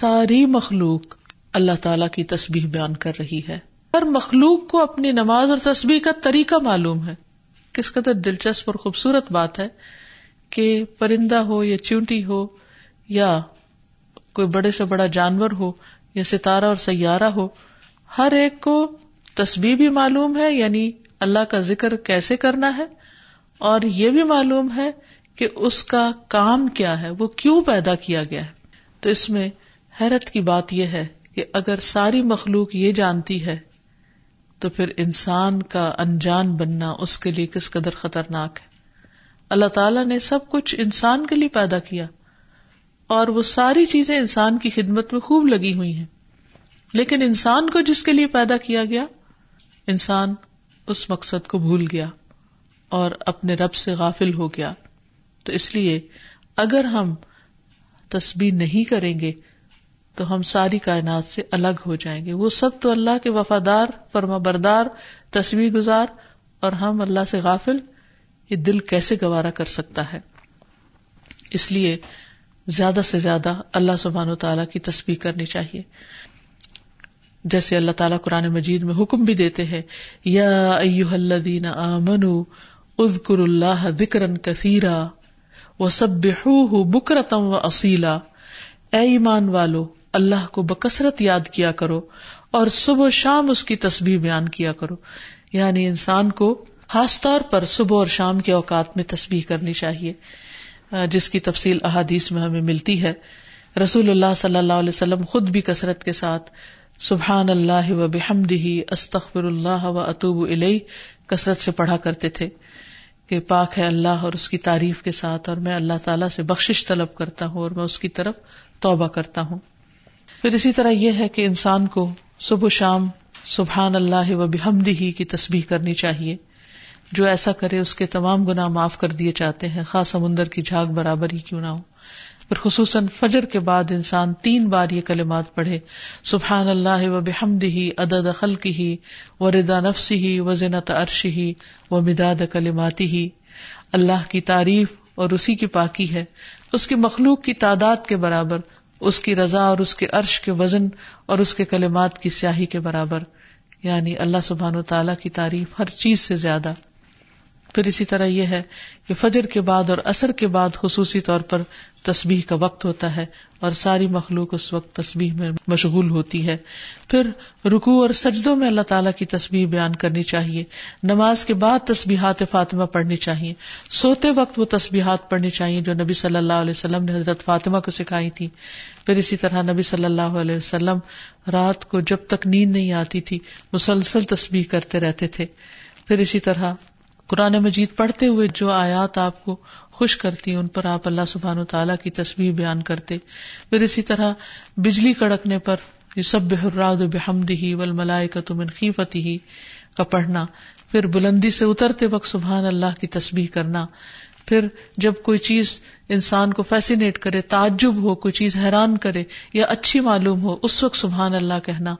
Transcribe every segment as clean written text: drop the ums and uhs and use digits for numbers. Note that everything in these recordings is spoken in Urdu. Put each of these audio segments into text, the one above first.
ساری مخلوق اللہ تعالیٰ کی تسبیح بیان کر رہی ہے. ہر مخلوق کو اپنی نماز اور تسبیح کا طریقہ معلوم ہے. کس قدر دلچسپ اور خوبصورت بات ہے کہ پرندہ ہو یا چیونٹی ہو یا کوئی بڑے سے بڑا جانور ہو یا ستارہ اور سیارہ ہو، ہر ایک کو تسبیح بھی معلوم ہے، یعنی اللہ کا ذکر کیسے کرنا ہے، اور یہ بھی معلوم ہے کہ اس کا کام کیا ہے، وہ کیوں پیدا کیا گیا ہے. تو اس میں حیرت کی بات یہ ہے کہ اگر ساری مخلوق یہ جانتی ہے تو پھر انسان کا انجان بننا اس کے لیے کس قدر خطرناک ہے. اللہ تعالیٰ نے سب کچھ انسان کے لیے پیدا کیا اور وہ ساری چیزیں انسان کی خدمت میں خوب لگی ہوئی ہیں، لیکن انسان کو جس کے لیے پیدا کیا گیا، انسان اس مقصد کو بھول گیا اور اپنے رب سے غافل ہو گیا. تو اس لیے اگر ہم تسبیح نہیں کریں گے تو ہم ساری کائنات سے الگ ہو جائیں گے. وہ سب تو اللہ کے وفادار، فرما بردار، تسبیح گزار، اور ہم اللہ سے غافل. یہ دل کیسے گوارا کر سکتا ہے؟ اس لیے زیادہ سے زیادہ اللہ سبحانہ وتعالیٰ کی تسبیح کرنی چاہیے. جیسے اللہ تعالیٰ قرآن مجید میں حکم بھی دیتے ہیں، یا ایھا الذین آمنوا اذکروا اللہ ذکرا کثیرا وسبحوہ بکرۃ واصیلا. اے ایمان والو، اللہ کو بکثرت یاد کیا کرو اور صبح و شام اس کی تسبیح بیان کیا کرو. یعنی انسان کو خاص طور پر صبح اور شام کے اوقات میں تسبیح کرنی چاہیے، جس کی تفصیل احادیث میں ہمیں ملتی ہے. رسول اللہ صلی اللہ علیہ وسلم خود بھی کثرت کے ساتھ سبحان اللہ و بحمدہ استغفر اللہ و اتوب الیہ کثرت سے پڑھا کرتے تھے کہ پاک ہے اللہ اور اس کی تعریف کے ساتھ، اور میں اللہ تعالیٰ سے بخشش طلب کرتا ہوں اور میں اس کی طرف توبہ کرتا ہوں. پھر اسی طرح یہ ہے کہ انسان کو صبح و شام سبحان اللہ و بحمدہ کی تسبیح کرنی چاہیے. جو ایسا کرے اس کے تمام گناہ معاف کر دیے جاتے ہیں، خاص سمندر کی جھاگ برابر ہی کیوں نہ ہو. پھر خصوصاً فجر کے بعد انسان 3 بار یہ کلمات پڑھے، سبحان اللہ و بحمدہ عدد خلقہ و رضا نفسہ و زنۃ عرشہ و مداد کلماتہ. اللہ کی تعریف اور اسی کی پاکی ہے، اس کی مخلوق کی تعداد کے برابر، اس کی رضا اور اس کے عرش کے وزن اور اس کے کلمات کی سیاہی کے برابر. یعنی اللہ سبحانہ و تعالیٰ کی تعریف ہر چیز سے زیادہ. پھر اسی طرح یہ ہے کہ فجر کے بعد اور عصر کے بعد خصوصی طور پر تسبیح کا وقت ہوتا ہے اور ساری مخلوق اس وقت تسبیح میں مشغول ہوتی ہے. پھر رکوع اور سجدوں میں اللہ تعالیٰ کی تسبیح بیان کرنی چاہیے. نماز کے بعد تسبیحات فاطمہ پڑھنی چاہیے. سوتے وقت وہ تسبیحات پڑھنی چاہیے جو نبی صلی اللہ علیہ وسلم نے حضرت فاطمہ کو سکھائی تھی. پھر اسی طرح نبی صلی اللہ علیہ وسلم رات کو جب تک نیند نہیں آتی تھی مسلسل تسبیح کرتے رہتے تھے. پھر اسی طرح قرآن مجید پڑھتے ہوئے جو آیات آپ کو خوش کرتی ہیں ان پر آپ اللہ سبحانہ وتعالیٰ کی تسبیح بیان کرتے. پھر اسی طرح بجلی کڑکنے پر یسبح الرعد بحمدہ والملائکۃ من خیفتہ کا پڑھنا. پھر بلندی سے اترتے وقت سبحان اللہ کی تسبیح کرنا. پھر جب کوئی چیز انسان کو فیسینیٹ کرے، تعجب ہو، کوئی چیز حیران کرے یا اچھی معلوم ہو، اس وقت سبحان اللہ کہنا.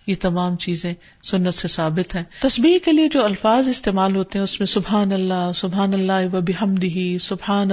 یہ تمام چیزیں سنت سے ثابت ہیں. تسبیح کے لیے جو الفاظ استعمال ہوتے ہیں اس میں سبحان اللہ و بحمدہ، سبحان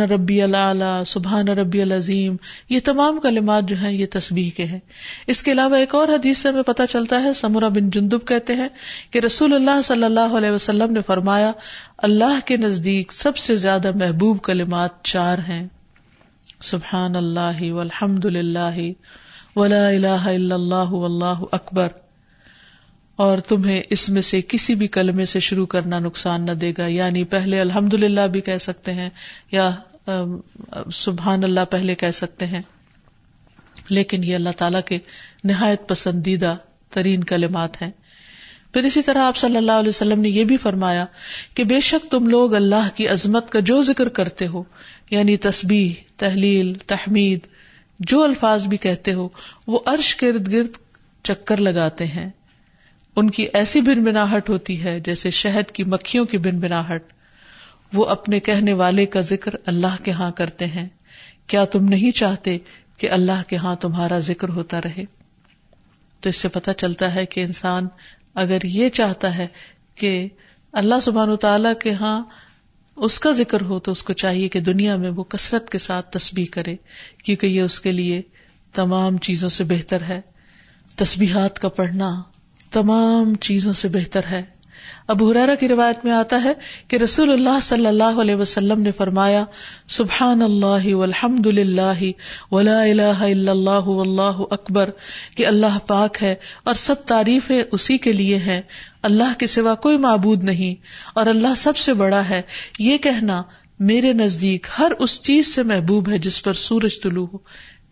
ربی الاعلی، سبحان ربی العظیم، یہ تمام کلمات جو ہیں یہ تسبیح کے ہیں. اس کے علاوہ ایک اور حدیث سے ہمیں پتہ چلتا ہے، سمرہ بن جندب کہتے ہیں کہ رسول اللہ صلی اللہ علیہ وسلم نے فرمایا اللہ کے نزدیک سب سے زیادہ محبوب کلمات 4 ہیں، سبحان اللہ والحمد للہ ولا الہ الا اللہ واللہ اکبر. اور تمہیں اس میں سے کسی بھی کلمے سے شروع کرنا نقصان نہ دے گا. یعنی پہلے الحمدللہ بھی کہہ سکتے ہیں یا سبحان اللہ پہلے کہہ سکتے ہیں، لیکن یہ اللہ تعالیٰ کے نہایت پسندیدہ ترین کلمات ہیں. پھر اسی طرح آپ صلی اللہ علیہ وسلم نے یہ بھی فرمایا کہ بے شک تم لوگ اللہ کی عظمت کا جو ذکر کرتے ہو، یعنی تسبیح، تحلیل، تحمید، جو الفاظ بھی کہتے ہو، وہ عرش کے ارد گرد چکر لگاتے ہیں. ان کی ایسی بنبناہٹ ہوتی ہے جیسے شہد کی مکھیوں کی بنبناہٹ. وہ اپنے کہنے والے کا ذکر اللہ کے ہاں کرتے ہیں. کیا تم نہیں چاہتے کہ اللہ کے ہاں تمہارا ذکر ہوتا رہے؟ تو اس سے پتہ چلتا ہے کہ انسان اگر یہ چاہتا ہے کہ اللہ سبحانہ وتعالیٰ کے ہاں اس کا ذکر ہو تو اس کو چاہیے کہ دنیا میں وہ کثرت کے ساتھ تسبیح کرے، کیونکہ یہ اس کے لیے تمام چیزوں سے بہتر ہے. تسبیحات کا پڑھنا تمام چیزوں سے بہتر ہے. ابو ہریرہ کی روایت میں آتا ہے کہ رسول اللہ صلی اللہ علیہ وسلم نے فرمایا سبحان اللہ والحمد للہ ولا الہ الا اللہ واللہ اکبر، کہ اللہ پاک ہے اور سب تعریفیں اسی کے لیے ہیں، اللہ کے سوا کوئی معبود نہیں اور اللہ سب سے بڑا ہے. یہ کہنا میرے نزدیک ہر اس چیز سے محبوب ہے جس پر سورج طلوع ہو،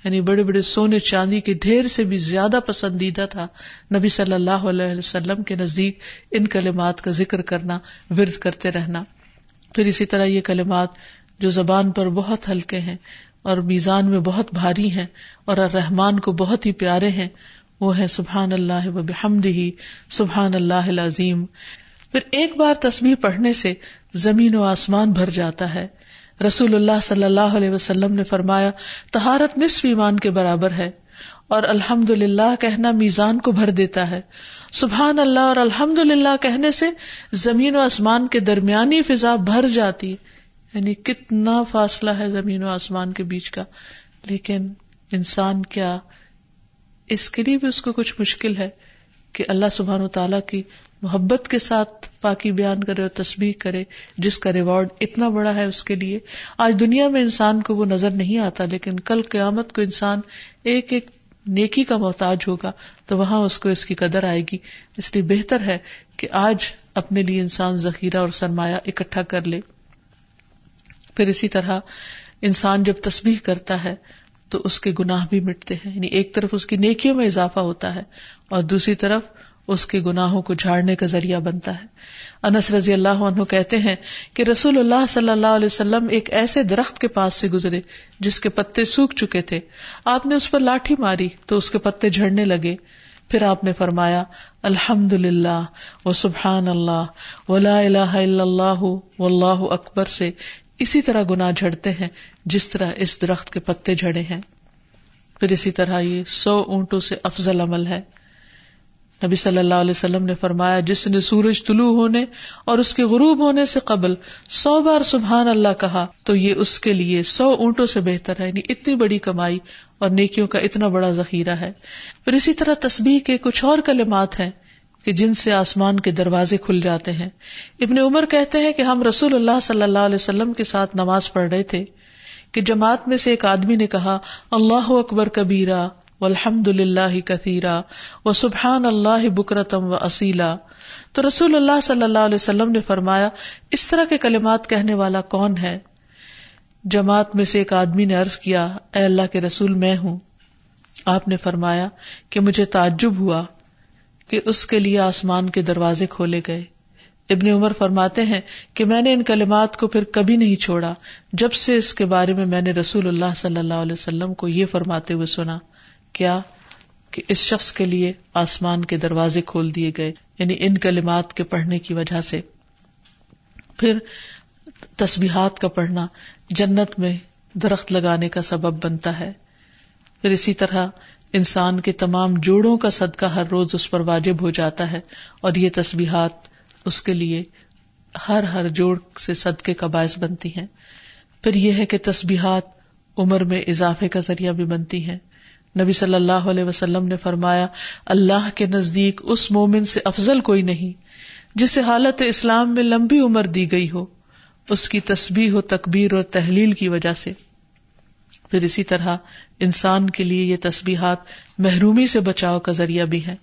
یعنی بڑے بڑے سونے چاندی کے ڈھیر سے بھی زیادہ پسندیدہ تھا نبی صلی اللہ علیہ وسلم کے نزدیک ان کلمات کا ذکر کرنا، ورد کرتے رہنا. پھر اسی طرح یہ کلمات جو زبان پر بہت ہلکے ہیں اور میزان میں بہت بھاری ہیں اور الرحمن کو بہت ہی پیارے ہیں، وہ ہیں سبحان اللہ و بحمدہ، سبحان اللہ العظیم. پھر ایک بار تسبیح پڑھنے سے زمین و آسمان بھر جاتا ہے. رسول اللہ صلی اللہ علیہ وسلم نے فرمایا طہارت نصف ایمان کے برابر ہے، اور الحمدللہ کہنا میزان کو بھر دیتا ہے. سبحان اللہ اور الحمدللہ کہنے سے زمین و آسمان کے درمیانی فضا بھر جاتی ہے، یعنی کتنا فاصلہ ہے زمین و آسمان کے بیچ کا. لیکن انسان کیا اس کے لیے بھی اس کو کچھ مشکل ہے کہ اللہ سبحانہ وتعالیٰ کی محبت کے ساتھ پاکی بیان کرے اور تسبیح کرے، جس کا ریوارڈ اتنا بڑا ہے اس کے لیے. آج دنیا میں انسان کو وہ نظر نہیں آتا، لیکن کل قیامت کو انسان ایک ایک نیکی کا محتاج ہوگا تو وہاں اس کو اس کی قدر آئے گی. اس لیے بہتر ہے کہ آج اپنے لیے انسان ذخیرہ اور سرمایہ اکٹھا کر لے. پھر اسی طرح انسان جب تسبیح کرتا ہے تو اس کے گناہ بھی مٹتے ہیں، یعنی ایک طرف اس کی نیکیوں میں اضافہ ہوتا ہے اور دوسری طرف اس کے گناہوں کو جھاڑنے کا ذریعہ بنتا ہے. انس رضی اللہ عنہ کہتے ہیں کہ رسول اللہ صلی اللہ علیہ وسلم ایک ایسے درخت کے پاس سے گزرے جس کے پتے سوکھ چکے تھے. آپ نے اس پر لاٹھی ماری تو اس کے پتے جھڑنے لگے. پھر آپ نے فرمایا الحمدللہ و سبحان اللہ ولا الہ الا اللہ واللہ اکبر سے اسی طرح گناہ جھڑتے ہیں جس طرح اس درخت کے پتے جھڑے ہیں. پھر اسی طرح یہ 100 اونٹوں سے افضل عمل ہے. نبی صلی اللہ علیہ وسلم نے فرمایا جس نے سورج طلوع ہونے اور اس کے غروب ہونے سے قبل 100 بار سبحان اللہ کہا تو یہ اس کے لیے 100 اونٹوں سے بہتر ہے. یعنی اتنی بڑی کمائی اور نیکیوں کا اتنا بڑا ذخیرہ ہے. پھر اسی طرح تسبیح کے کچھ اور کلمات ہیں کہ جن سے آسمان کے دروازے کھل جاتے ہیں. ابن عمر کہتے ہیں کہ ہم رسول اللہ صلی اللہ علیہ وسلم کے ساتھ نماز پڑھ رہے تھے کہ جماعت میں سے ایک آدمی نے کہا اللہ اکبر کبیرہ والحمد للہ کثیرا وسبحان اللہ بکرۃ واصیلا. تو رسول اللہ صلی اللہ علیہ وسلم نے فرمایا اس طرح کے کلمات کہنے والا کون ہے؟ جماعت میں سے ایک آدمی نے عرض کیا اے اللہ کے رسول میں ہوں. آپ نے فرمایا کہ مجھے تعجب ہوا کہ اس کے لیے آسمان کے دروازے کھولے گئے. ابن عمر فرماتے ہیں کہ میں نے ان کلمات کو پھر کبھی نہیں چھوڑا جب سے اس کے بارے میں نے رسول اللہ صلی اللہ علیہ وسلم کو یہ فرماتے ہوئے سنا کیا کہ اس شخص کے لیے آسمان کے دروازے کھول دیے گئے، یعنی ان کلمات کے پڑھنے کی وجہ سے. پھر تسبیحات کا پڑھنا جنت میں درخت لگانے کا سبب بنتا ہے. پھر اسی طرح انسان کے تمام جوڑوں کا صدقہ ہر روز اس پر واجب ہو جاتا ہے اور یہ تسبیحات اس کے لیے ہر جوڑ سے صدقے کا باعث بنتی ہیں. پھر یہ ہے کہ تسبیحات عمر میں اضافے کا ذریعہ بھی بنتی ہیں. نبی صلی اللہ علیہ وسلم نے فرمایا اللہ کے نزدیک اس مومن سے افضل کوئی نہیں جسے حالت اسلام میں لمبی عمر دی گئی ہو اس کی تسبیح و تکبیر اور تحلیل کی وجہ سے. پھر اسی طرح انسان کے لیے یہ تسبیحات محرومی سے بچاؤ کا ذریعہ بھی ہیں.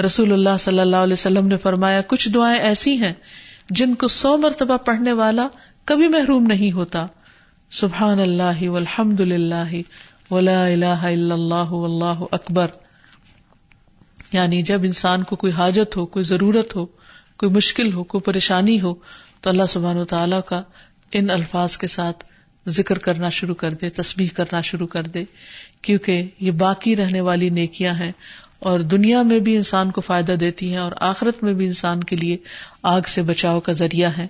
رسول اللہ صلی اللہ علیہ وسلم نے فرمایا کچھ دعائیں ایسی ہیں جن کو 100 مرتبہ پڑھنے والا کبھی محروم نہیں ہوتا. سبحان اللہ والحمد للہ ولا الہ الا اللہ واللہ اکبر. یعنی جب انسان کو کوئی حاجت ہو، کوئی ضرورت ہو، کوئی مشکل ہو، کوئی پریشانی ہو تو اللہ سبحانہ وتعالیٰ کا ان الفاظ کے ساتھ ذکر کرنا شروع کر دے، تسبیح کرنا شروع کر دے، کیونکہ یہ باقی رہنے والی نیکیاں ہیں اور دنیا میں بھی انسان کو فائدہ دیتی ہیں اور آخرت میں بھی انسان کے لیے آگ سے بچاؤ کا ذریعہ ہیں.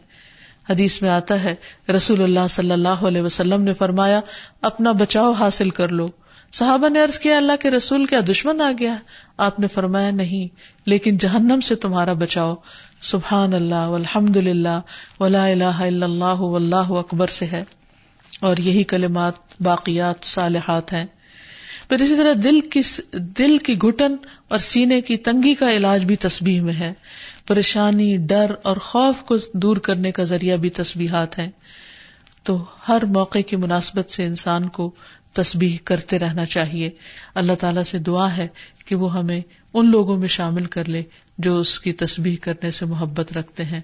حدیث میں آتا ہے رسول اللہ صلی اللہ علیہ وسلم نے فرمایا اپنا بچاؤ حاصل کر لو. صحابہ نے عرض کیا اللہ کے رسول کیا دشمن آ گیا؟ آپ نے فرمایا نہیں، لیکن جہنم سے تمہارا بچاؤ سبحان اللہ والحمد للہ ولا الہ الا اللہ واللہ اکبر سے ہے. اور یہی کلمات باقیات صالحات ہیں. پھر اسی طرح دل کی گھٹن اور سینے کی تنگی کا علاج بھی تسبیح میں ہے. پریشانی، ڈر اور خوف کو دور کرنے کا ذریعہ بھی تسبیحات ہیں. تو ہر موقع کی مناسبت سے انسان کو تسبیح کرتے رہنا چاہیے. اللہ تعالیٰ سے دعا ہے کہ وہ ہمیں ان لوگوں میں شامل کر لے جو اس کی تسبیح کرنے سے محبت رکھتے ہیں.